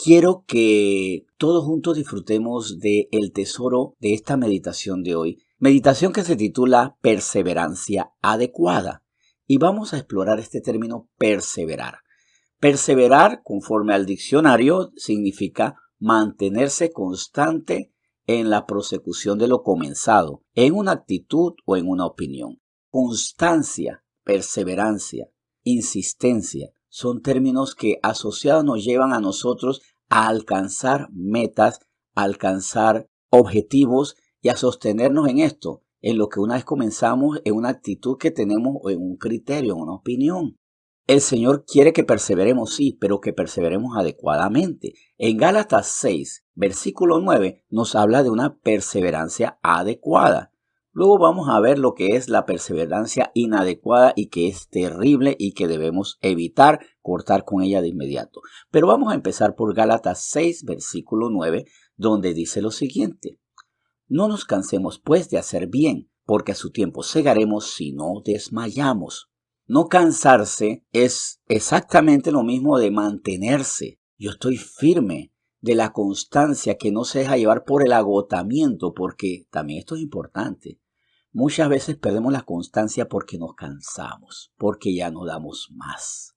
Quiero que todos juntos disfrutemos del tesoro de esta meditación de hoy. Meditación que se titula Perseverancia Adecuada. Y vamos a explorar este término perseverar. Perseverar, conforme al diccionario, significa mantenerse constante en la prosecución de lo comenzado, en una actitud o en una opinión. Constancia, perseverancia, insistencia, son términos que asociados nos llevan a nosotros a alcanzar metas, a alcanzar objetivos y a sostenernos en esto, en lo que una vez comenzamos, en una actitud que tenemos o en un criterio, en una opinión. El Señor quiere que perseveremos, sí, pero que perseveremos adecuadamente. En Gálatas 6, versículo 9, nos habla de una perseverancia adecuada. Luego vamos a ver lo que es la perseverancia inadecuada y que es terrible y que debemos evitar cortar con ella de inmediato. Pero vamos a empezar por Gálatas 6, versículo 9, donde dice lo siguiente. No nos cansemos pues de hacer bien, porque a su tiempo segaremos si no desmayamos. No cansarse es exactamente lo mismo de mantenerse. Yo estoy firme de la constancia que no se deja llevar por el agotamiento, porque también esto es importante. Muchas veces perdemos la constancia porque nos cansamos, porque ya no damos más.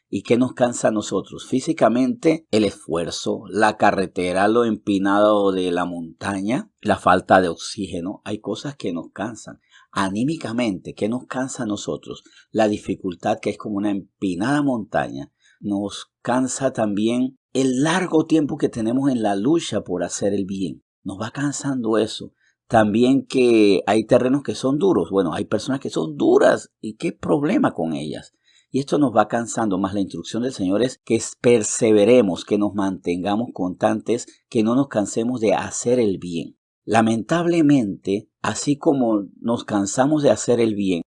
¿Y qué nos cansa a nosotros? Físicamente, el esfuerzo, la carretera, lo empinado de la montaña, la falta de oxígeno. Hay cosas que nos cansan. Anímicamente, ¿qué nos cansa a nosotros? La dificultad, que es como una empinada montaña. Nos cansa también el largo tiempo que tenemos en la lucha por hacer el bien. Nos va cansando eso. También que hay terrenos que son duros. Bueno, hay personas que son duras. ¿Y qué problema con ellas? Y esto nos va cansando, más la instrucción del Señor es que perseveremos, que nos mantengamos constantes, que no nos cansemos de hacer el bien. Lamentablemente, así como nos cansamos de hacer el bien,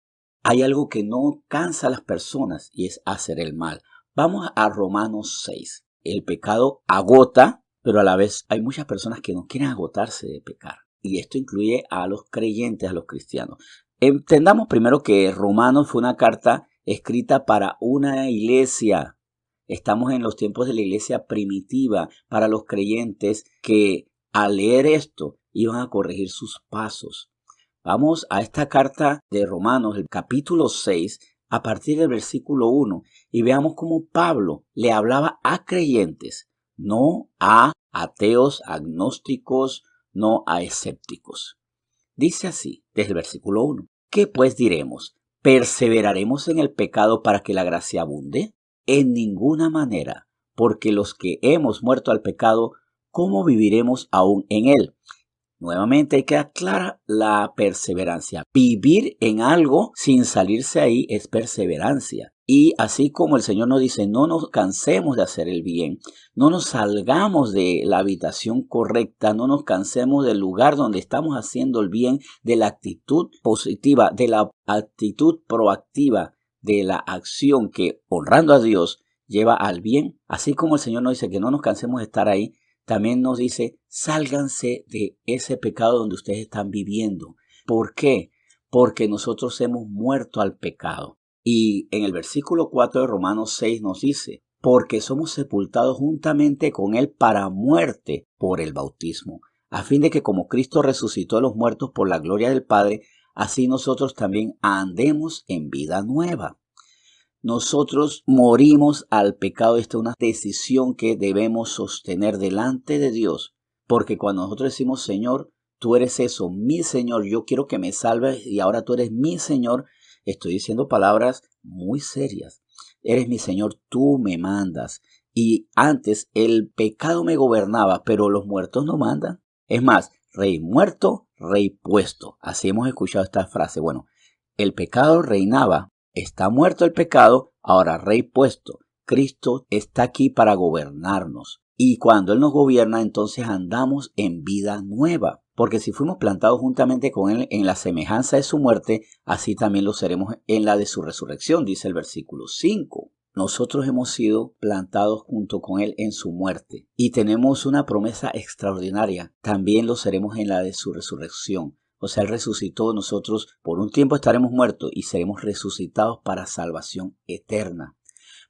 hay algo que no cansa a las personas y es hacer el mal. Vamos a Romanos 6. El pecado agota, pero a la vez hay muchas personas que no quieren agotarse de pecar. Y esto incluye a los creyentes, a los cristianos. Entendamos primero que Romanos fue una carta escrita para una iglesia. Estamos en los tiempos de la iglesia primitiva, para los creyentes que al leer esto iban a corregir sus pasos. Vamos a esta carta de Romanos, el capítulo 6, a partir del versículo 1, y veamos cómo Pablo le hablaba a creyentes, no a ateos, agnósticos, no a escépticos. Dice así, desde el versículo 1, ¿qué pues diremos? ¿Perseveraremos en el pecado para que la gracia abunde? En ninguna manera, porque los que hemos muerto al pecado, ¿cómo viviremos aún en él? Nuevamente hay que aclarar la perseverancia. Vivir en algo sin salirse ahí es perseverancia. Y así como el Señor nos dice, no nos cansemos de hacer el bien, no nos salgamos de la habitación correcta, no nos cansemos del lugar donde estamos haciendo el bien, de la actitud positiva, de la actitud proactiva, de la acción que honrando a Dios lleva al bien. Así como el Señor nos dice que no nos cansemos de estar ahí, también nos dice, sálganse de ese pecado donde ustedes están viviendo. ¿Por qué? Porque nosotros hemos muerto al pecado. Y en el versículo 4 de Romanos 6 nos dice, porque somos sepultados juntamente con Él para muerte por el bautismo, a fin de que como Cristo resucitó a los muertos por la gloria del Padre, así nosotros también andemos en vida nueva. Nosotros morimos al pecado. Esta es una decisión que debemos sostener delante de Dios. Porque cuando nosotros decimos, Señor, tú eres eso, mi Señor, yo quiero que me salves y ahora tú eres mi Señor, estoy diciendo palabras muy serias. Eres mi Señor, tú me mandas. Y antes el pecado me gobernaba, pero los muertos no mandan. Es más, rey muerto, rey puesto. Así hemos escuchado esta frase. Bueno, el pecado reinaba. Está muerto el pecado, ahora rey puesto. Cristo está aquí para gobernarnos. Y cuando Él nos gobierna, entonces andamos en vida nueva. Porque si fuimos plantados juntamente con Él en la semejanza de su muerte, así también lo seremos en la de su resurrección, dice el versículo 5. Nosotros hemos sido plantados junto con Él en su muerte. Y tenemos una promesa extraordinaria. También lo seremos en la de su resurrección. O sea, Él resucitó, nosotros por un tiempo estaremos muertos y seremos resucitados para salvación eterna.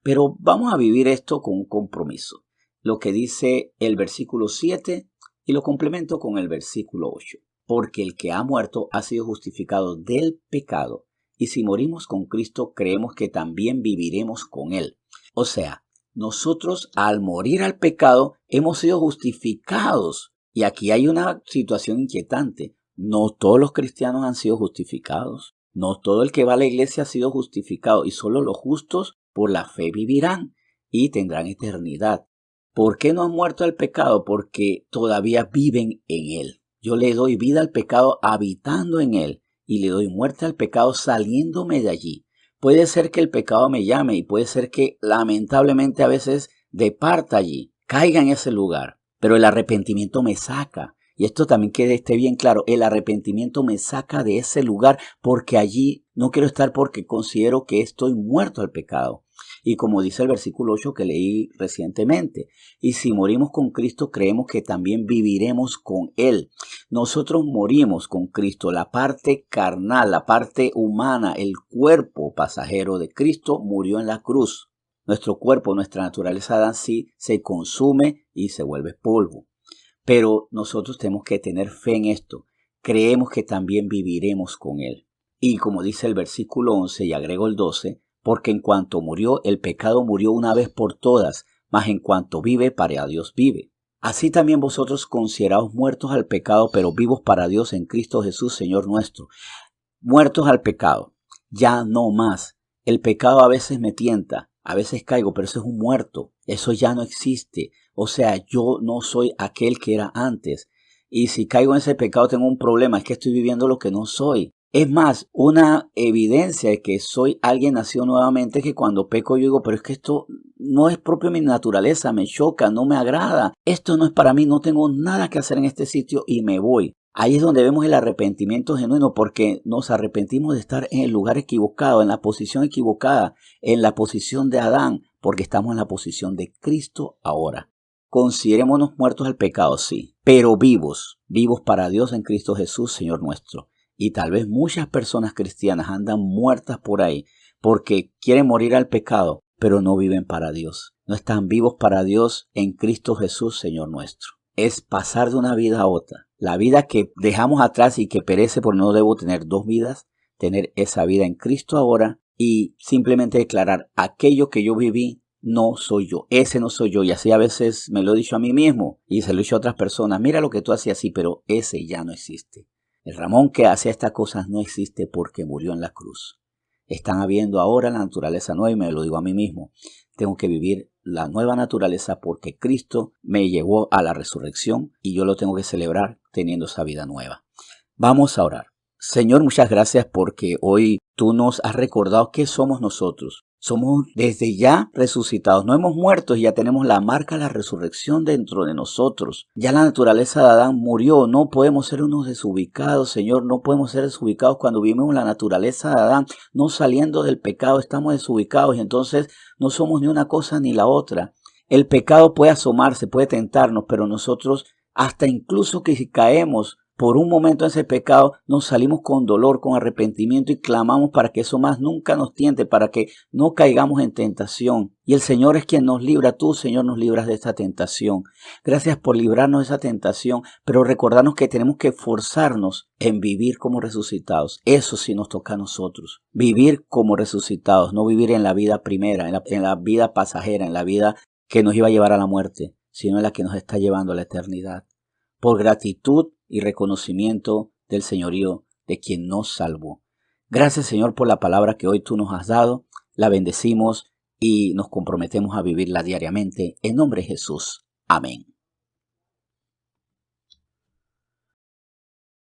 Pero vamos a vivir esto con un compromiso. lo que dice el versículo 7 y lo complemento con el versículo 8. Porque el que ha muerto ha sido justificado del pecado, y si morimos con Cristo, creemos que también viviremos con Él. O sea, nosotros al morir al pecado hemos sido justificados. Y aquí hay una situación inquietante. No todos los cristianos han sido justificados. No todo el que va a la iglesia ha sido justificado, y solo los justos por la fe vivirán y tendrán eternidad. ¿Por qué no han muerto al pecado? Porque todavía viven en él. Yo le doy vida al pecado habitando en él, y le doy muerte al pecado saliéndome de allí. Puede ser que el pecado me llame, y puede ser que lamentablemente a veces departa allí, caiga en ese lugar, pero el arrepentimiento me saca. Y esto también que esté bien claro, el arrepentimiento me saca de ese lugar, porque allí no quiero estar, porque considero que estoy muerto al pecado. Y como dice el versículo 8 que leí recientemente, y si morimos con Cristo, creemos que también viviremos con Él. Nosotros morimos con Cristo, la parte carnal, la parte humana, el cuerpo pasajero de Cristo murió en la cruz. Nuestro cuerpo, nuestra naturaleza de Adán sí se consume y se vuelve polvo. Pero nosotros tenemos que tener fe en esto. Creemos que también viviremos con Él. Y como dice el versículo 11 y agrego el 12, porque en cuanto murió, el pecado murió una vez por todas, mas en cuanto vive, para Dios vive. Así también vosotros consideraos muertos al pecado, pero vivos para Dios en Cristo Jesús, Señor nuestro. Muertos al pecado, ya no más. El pecado a veces me tienta, a veces caigo, pero eso es un muerto, eso ya no existe. O sea, yo no soy aquel que era antes. Y si caigo en ese pecado tengo un problema, es que estoy viviendo lo que no soy. Es más, una evidencia de que soy alguien nacido nuevamente es que cuando peco yo digo, pero es que esto no es propio de mi naturaleza, me choca, no me agrada. Esto no es para mí, no tengo nada que hacer en este sitio y me voy. Ahí es donde vemos el arrepentimiento genuino, porque nos arrepentimos de estar en el lugar equivocado, en la posición equivocada, en la posición de Adán, porque estamos en la posición de Cristo ahora. Considerémonos muertos al pecado, sí, pero vivos, vivos para Dios en Cristo Jesús, Señor nuestro. Y tal vez muchas personas cristianas andan muertas por ahí porque quieren morir al pecado, pero no viven para Dios. No están vivos para Dios en Cristo Jesús, Señor nuestro. Es pasar de una vida a otra. La vida que dejamos atrás y que perece, porque no debo tener dos vidas, tener esa vida en Cristo ahora y simplemente declarar aquello que yo viví no soy yo, ese no soy yo. Y así a veces me lo he dicho a mí mismo y se lo he dicho a otras personas. Mira lo que tú hacías así, pero ese ya no existe. El Ramón que hacía estas cosas no existe porque murió en la cruz. Están habiendo ahora la naturaleza nueva y me lo digo a mí mismo. Tengo que vivir la nueva naturaleza porque Cristo me llevó a la resurrección y yo lo tengo que celebrar teniendo esa vida nueva. Vamos a orar. Señor, muchas gracias porque hoy tú nos has recordado qué somos nosotros. Somos desde ya resucitados, no hemos muerto y ya tenemos la marca de la resurrección dentro de nosotros. Ya la naturaleza de Adán murió, no podemos ser unos desubicados, Señor, no podemos ser desubicados cuando vivimos la naturaleza de Adán, no saliendo del pecado, estamos desubicados y entonces no somos ni una cosa ni la otra. El pecado puede asomarse, puede tentarnos, pero nosotros hasta incluso que si caemos por un momento en ese pecado, nos salimos con dolor, con arrepentimiento y clamamos para que eso más nunca nos tiente, para que no caigamos en tentación. Y el Señor es quien nos libra, tú, Señor, nos libras de esta tentación. Gracias por librarnos de esa tentación, pero recordarnos que tenemos que esforzarnos en vivir como resucitados. Eso sí nos toca a nosotros. Vivir como resucitados, no vivir en la vida primera, en la vida pasajera, en la vida que nos iba a llevar a la muerte, sino en la que nos está llevando a la eternidad. Por gratitud y reconocimiento del señorío de quien nos salvó. Gracias, Señor, por la palabra que hoy tú nos has dado. La bendecimos y nos comprometemos a vivirla diariamente. En nombre de Jesús. Amén.